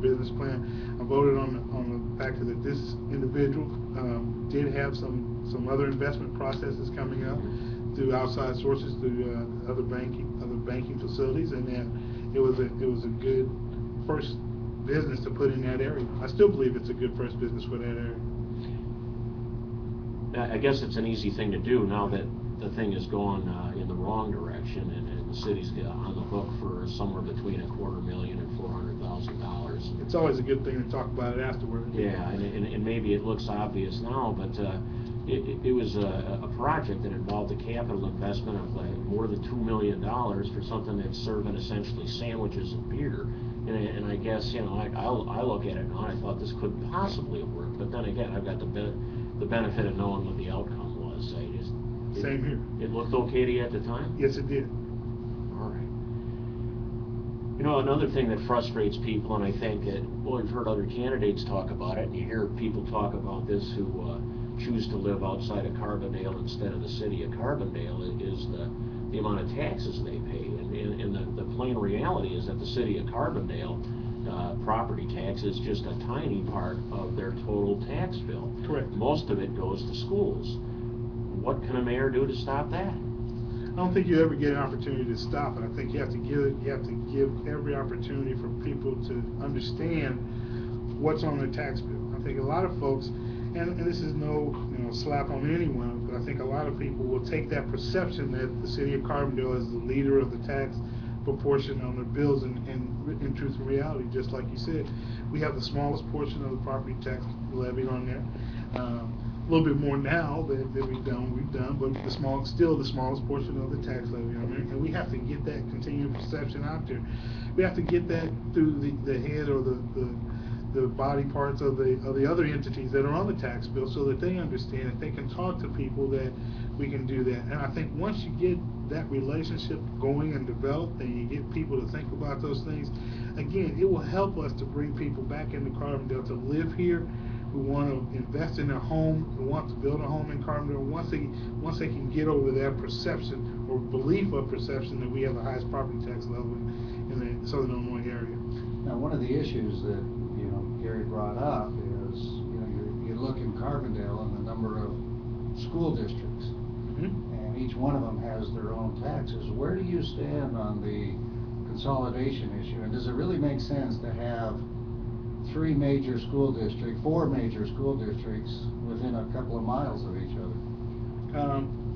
their business plan. I voted on the fact that this individual did have some other investment processes coming up through outside sources, through other banking facilities, and that it was a good first business to put in that area. I still believe it's a good first business for that area. I guess it's an easy thing to do now that the thing has gone in the wrong direction, and the city's on the hook for somewhere between $250,000 and $400,000. It's always a good thing to talk about it afterward. Yeah, and maybe it looks obvious now, but it was a project that involved a capital investment of more than $2 million for something that's serving essentially sandwiches and beer. And I guess, you know, I look at it now and I thought this couldn't possibly have worked, but then again, I've got the benefit of knowing what the outcome was. Same here. It looked okay to you at the time? Yes, it did. All right. You know, another thing that frustrates people, and I think that, well, we've heard other candidates talk about it, and you hear people talk about this who choose to live outside of Carbondale instead of the city of Carbondale, is the amount of taxes they pay. And the plain reality is that the city of Carbondale property tax is just a tiny part of their total tax bill. Correct. Most of it goes to schools. What can a mayor do to stop that? I don't think you ever get an opportunity to stop it. I think you have to give every opportunity for people to understand what's on their tax bill. I think a lot of folks, and this is no slap on anyone, but I think a lot of people will take that perception that the city of Carbondale is the leader of the tax proportion on their bills, and in truth and reality, just like you said, we have the smallest portion of the property tax levied on there. A little bit more now than we've done, but still the smallest portion of the tax levy on there, and we have to get that continued perception out there. We have to get that through the head or the body parts of the other entities that are on the tax bill, so that they understand that they can talk to people, that we can do that. And I think once you get that relationship going and developed, and you get people to think about those things, again, it will help us to bring people back into Carbondale to live here, who want to invest in their home, who want to build a home in Carbondale. Once they can get over that perception or belief of perception that we have the highest property tax level in the Southern Illinois area. Now, one of the issues that Gary brought up is you look in Carbondale and the number of school districts, and each one of them has their own taxes. Where do you stand on the consolidation issue, and does it really make sense to have four major school districts within a couple of miles of each other?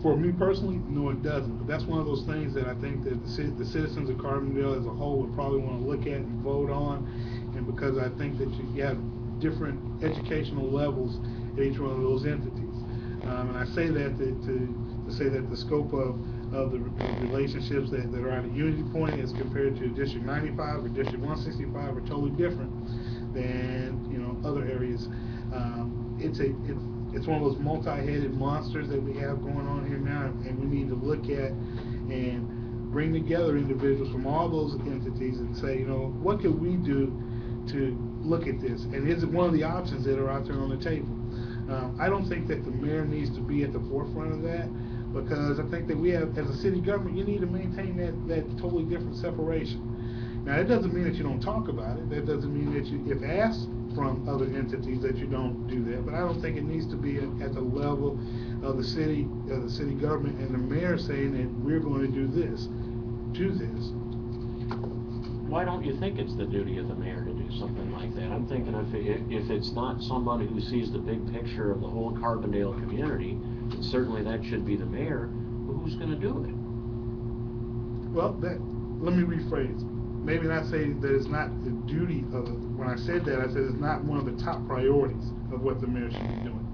For me personally, no, it doesn't. But that's one of those things that I think that the citizens of Carbondale as a whole would probably want to look at and vote on. And because I think that you have different educational levels at each one of those entities. And I say that to say that the scope of the relationships that are at a Unity Point as compared to District 95 or District 165 are totally different than other areas. It's one of those multi-headed monsters that we have going on here now, and we need to look at and bring together individuals from all those entities and say, what could we do to look at this, and is it one of the options that are out there on the table? I don't think that the mayor needs to be at the forefront of that, because I think that we have, as a city government, you need to maintain that totally different separation. Now, that doesn't mean that you don't talk about it. That doesn't mean that you, if asked from other entities, that you don't do that. But I don't think it needs to be at the level of the city government and the mayor saying that we're going to do this. Why don't you think it's the duty of the mayor to do something like that? I'm thinking if it's not somebody who sees the big picture of the whole Carbondale community, and certainly that should be the mayor, well, who's going to do it? Well, let me rephrase. Maybe not say that it's not the duty of it. When I said that, I said it's not one of the top priorities of what the mayor should be doing.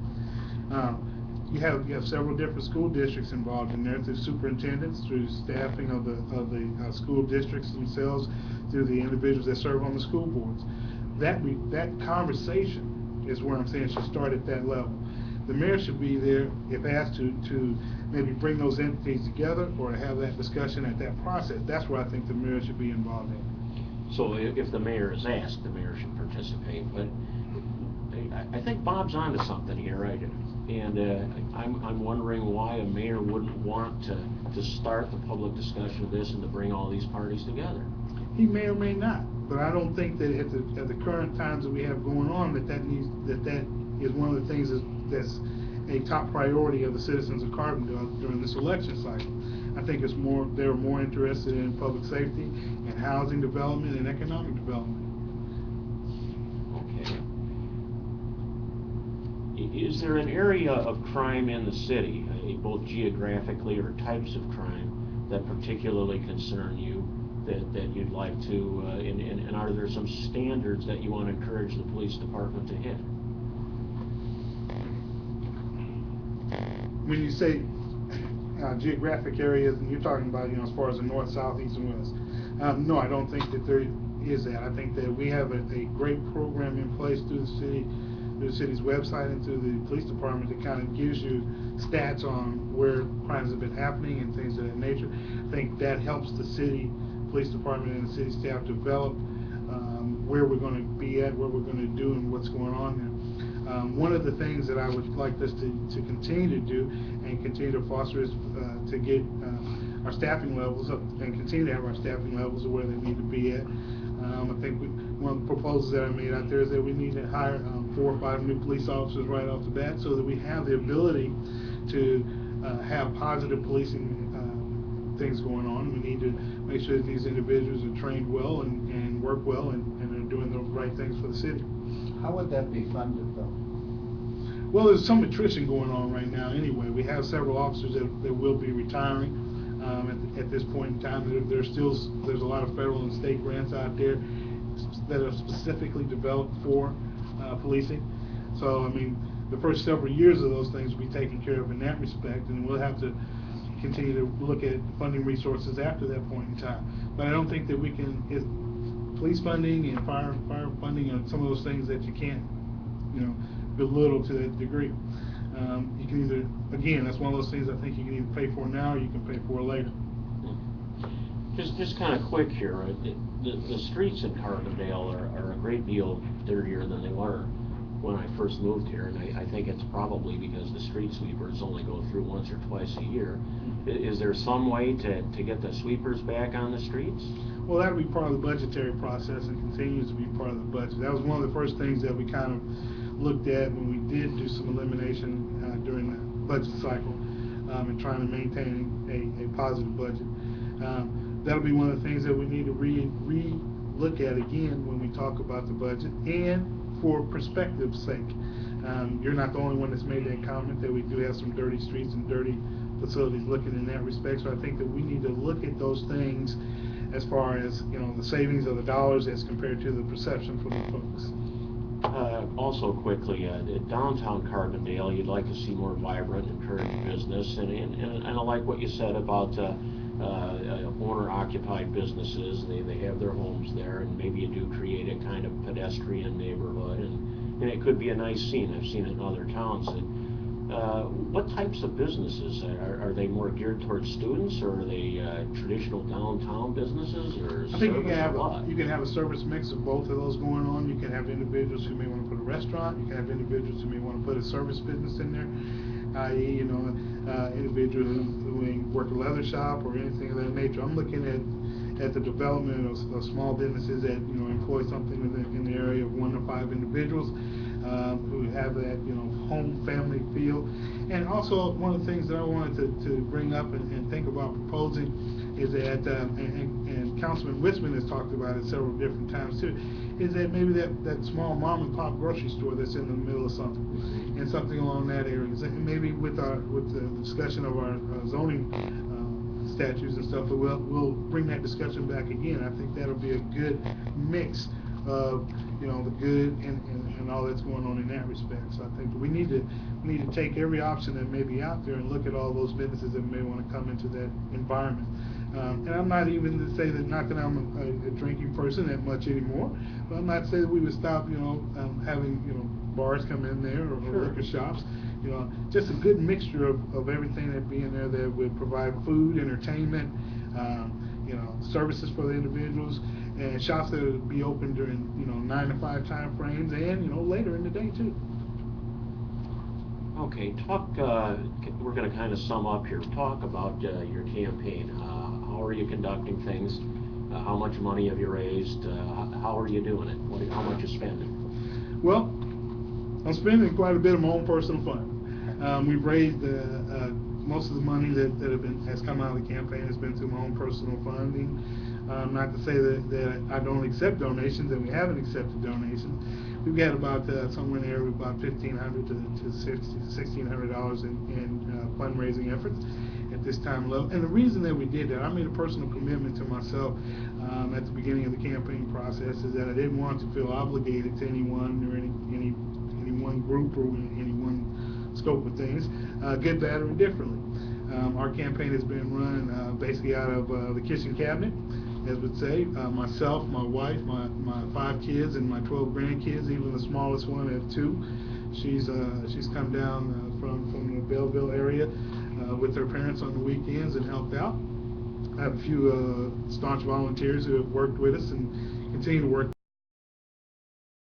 You have several different school districts involved in there, through superintendents, through staffing of the school districts themselves, through the individuals that serve on the school boards. That conversation is where I'm saying should start at that level. The mayor should be there, if asked to maybe bring those entities together or to have that discussion at that process. That's where I think the mayor should be involved in. So if the mayor is asked, the mayor should participate. But I think Bob's onto something here, right? And I'm wondering why a mayor wouldn't want to start the public discussion of this and to bring all these parties together. He may or may not. But I don't think that at the current times that we have going on, that is one of the things that's a top priority of the citizens of Carbondale during this election cycle. I think they're more interested in public safety and housing development and economic development. Okay. Is there an area of crime in the city, both geographically or types of crime, that particularly concern you, that you'd like to, and are there some standards that you want to encourage the police department to hit? When you say geographic areas, and you're talking about, as far as the north, south, east, and west, no, I don't think that there is that. I think that we have a great program in place through the city's website and through the police department that kind of gives you stats on where crimes have been happening and things of that nature. I think that helps the city police department and the city staff develop where we're going to be at, what we're going to do, and what's going on there. One of the things that I would like us to continue to do and continue to foster is to get our staffing levels up and continue to have our staffing levels where they need to be at. I think one of the proposals that I made out there is that we need to hire 4 or 5 new police officers right off the bat, so that we have the ability to have positive policing things going on. We need to make sure that these individuals are trained well and work well and are doing the right things for the city. How would that be funded, though? Well, there's some attrition going on right now anyway. We have several officers that will be retiring at this point in time. There's a lot of federal and state grants out there that are specifically developed for policing. So, I mean, the first several years of those things will be taken care of in that respect, and we'll have to continue to look at funding resources after that point in time. But I don't think that we can, police funding and fire funding are some of those things that you can't, belittle to that degree. You can either, again, that's one of those things I think you can either pay for now or you can pay for later. Just kind of quick here, the streets in Carbondale are a great deal dirtier than they were when I first moved here, and I think it's probably because the street sweepers only go through once or twice a year. Is there some way to get the sweepers back on the streets? Well, that'll be part of the budgetary process and continues to be part of the budget. That was one of the first things that we kind of looked at when we did do some elimination during the budget cycle and trying to maintain a positive budget. That'll be one of the things that we need to re-look at again when we talk about the budget, and for perspective's sake. You're not the only one that's made that comment, that we do have some dirty streets and dirty facilities looking in that respect. So I think that we need to look at those things as far as, the savings of the dollars as compared to the perception for the folks. Also quickly, downtown Carbondale, you'd like to see more vibrant, encouraged business, and I like what you said about owner-occupied businesses. They have their homes there, and maybe you do create a kind of pedestrian neighborhood, and it could be a nice scene. I've seen it in other towns. What types of businesses are they more geared towards students, or are they traditional downtown businesses, or I think you can have a service mix of both of those going on. You can have individuals who may want to put a restaurant. You can have individuals who may want to put a service business in there, i.e., individuals who may work a leather shop or anything of that nature. I'm looking at the development of small businesses that employ something in the area of 1 to 5 individuals who have that home family feel. And also, one of the things that I wanted to bring up and think about proposing is that, and Councilman Witzman has talked about it several different times too, is that maybe that small mom and pop grocery store that's in the middle of something, and something along that area. Maybe with the discussion of our zoning statutes and stuff, we'll bring that discussion back again. I think that'll be a good mix of the good and all that's going on in that respect. So I think we need to take every option that may be out there and look at all those businesses that may want to come into that environment. And I'm not even to say that, not that I'm a drinking person that much anymore, but I'm not saying that we would stop having bars come in there or Sure. liquor shops. Just a good mixture of everything that be in there that would provide food, entertainment, services for the individuals, and shops that would be open during 9 to 5 time frames, and later in the day too. Okay, we're going to kind of sum up here. Talk about your campaign. How are you conducting things? How much money have you raised? How are you doing it? How much you spending? Well, I'm spending quite a bit of my own personal fund. We've raised most of the money that has come out of the campaign has been through my own personal funding. Not to say that I don't accept donations, and we haven't accepted donations. We've got about somewhere in the area of about $1,500 to $1,600 in fundraising efforts at this time low. And the reason that we did that, I made a personal commitment to myself at the beginning of the campaign process, is that I didn't want to feel obligated to anyone or any one group or any one scope of things, good, bad, or indifferently. Our campaign has been run basically out of the kitchen cabinet, as would say. Myself, my wife, my 5 kids, and my 12 grandkids, even the smallest one at 2. She's come down from the Belleville area with her parents on the weekends and helped out. I have a few staunch volunteers who have worked with us and continue to work